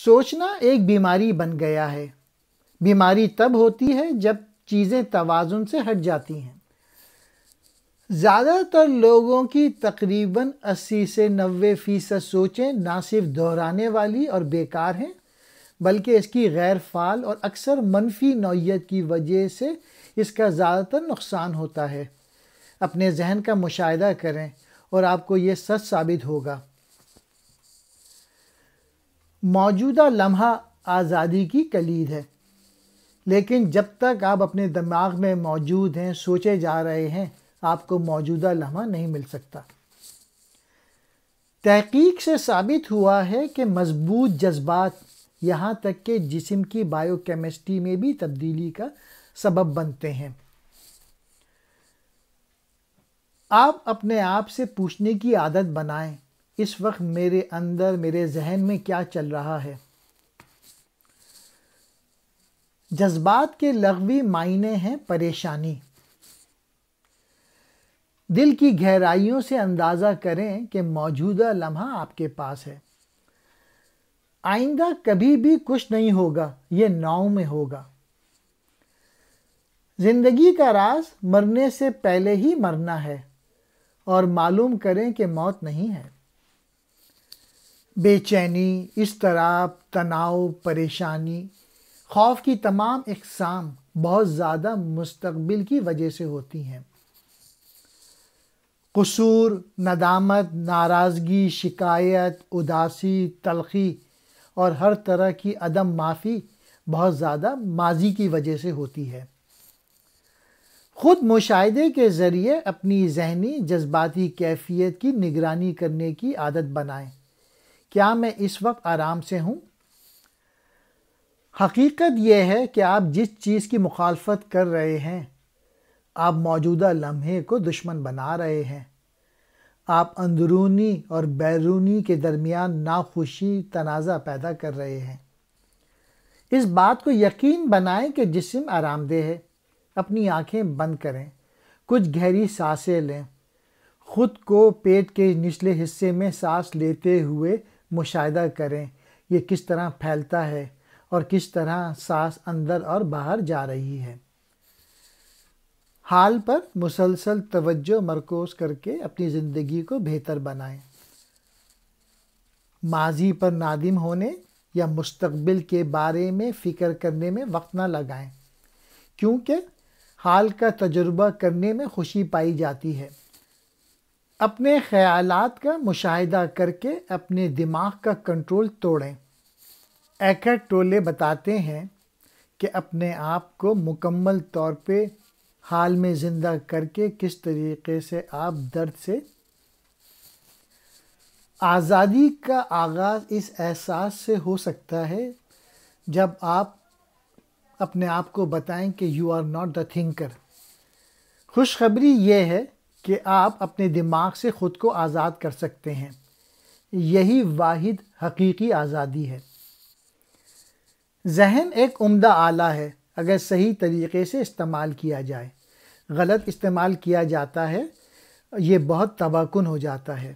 سوچنا ایک بیماری بن گیا ہے۔ بیماری تب ہوتی ہے جب چیزیں توازن سے ہٹ جاتی ہیں۔ زیادہ تر لوگوں کی تقریباً 80 سے 90% سوچیں نہ صرف دہرانے والی اور بیکار ہیں، بلکہ اس کی غیر فعال اور اکثر منفی نوعیت کی وجہ سے اس کا زیادہ تر نقصان ہوتا ہے۔ اپنے ذہن کا مشاہدہ کریں اور آپ کو یہ سچ ثابت ہوگا۔ موجودہ لمحہ آزادی کی کلید ہے، لیکن جب تک آپ اپنے دماغ میں موجود ہیں، سوچے جا رہے ہیں، آپ کو موجودہ لمحہ نہیں مل سکتا۔ تحقیق سے ثابت ہوا ہے کہ مضبوط جذبات یہاں تک کہ جسم کی بائیو کیمسٹری میں بھی تبدیلی کا سبب بنتے ہیں۔ آپ اپنے آپ سے پوچھنے کی عادت بنائیں، اس وقت میرے اندر، میرے ذہن میں کیا چل رہا ہے؟ جذبات کے لغوی معنی ہیں پریشانی۔ دل کی گہرائیوں سے اندازہ کریں کہ موجودہ لمحہ آپ کے پاس ہے۔ آئندہ کبھی بھی کچھ نہیں ہوگا، یہ ناؤ میں ہوگا۔ زندگی کا راز مرنے سے پہلے ہی مرنا ہے، اور معلوم کریں کہ موت نہیں ہے۔ بے چینی، اضطراب، تناؤ، پریشانی، خوف کی تمام اقسام بہت زیادہ مستقبل کی وجہ سے ہوتی ہیں۔ قصور، ندامت، ناراضگی، شکایت، اداسی، تلخی اور ہر طرح کی عدم معافی بہت زیادہ ماضی کی وجہ سے ہوتی ہے۔ خود مشاہدے کے ذریعے اپنی ذہنی جذباتی کیفیت کی نگرانی کرنے کی عادت بنائیں۔ کیا میں اس وقت آرام سے ہوں؟ حقیقت یہ ہے کہ آپ جس چیز کی مخالفت کر رہے ہیں، آپ موجودہ لمحے کو دشمن بنا رہے ہیں۔ آپ اندرونی اور بیرونی کے درمیان ناخوشی تنازع پیدا کر رہے ہیں۔ اس بات کو یقین بنائیں کہ جسم آرام دہ ہے۔ اپنی آنکھیں بند کریں، کچھ گہری سانسیں لیں، خود کو پیٹ کے نچلے حصے میں سانس لیتے ہوئے مشاہدہ کریں، یہ کس طرح پھیلتا ہے اور کس طرح سانس اندر اور باہر جا رہی ہے۔ حال پر مسلسل توجہ مرکوز کر کے اپنی زندگی کو بہتر بنائیں۔ ماضی پر نادم ہونے یا مستقبل کے بارے میں فکر کرنے میں وقت نہ لگائیں، کیونکہ حال کا تجربہ کرنے میں خوشی پائی جاتی ہے۔ اپنے خیالات کا مشاہدہ کر کے اپنے دماغ کا کنٹرول توڑیں۔ ایکھارٹ ٹولے بتاتے ہیں کہ اپنے آپ کو مکمل طور پہ حال میں زندہ کر کے کس طریقے سے آپ درد سے آزادی کا آغاز اس احساس سے ہو سکتا ہے جب آپ اپنے آپ کو بتائیں کہ you are not the thinker. خوشخبری یہ ہے کہ آپ اپنے دماغ سے خود کو آزاد کر سکتے ہیں۔ یہی واحد حقیقی آزادی ہے۔ ذہن ایک عمدہ آلہ ہے اگر صحیح طریقے سے استعمال کیا جائے۔ غلط استعمال کیا جاتا ہے، یہ بہت تباہ کن ہو جاتا ہے۔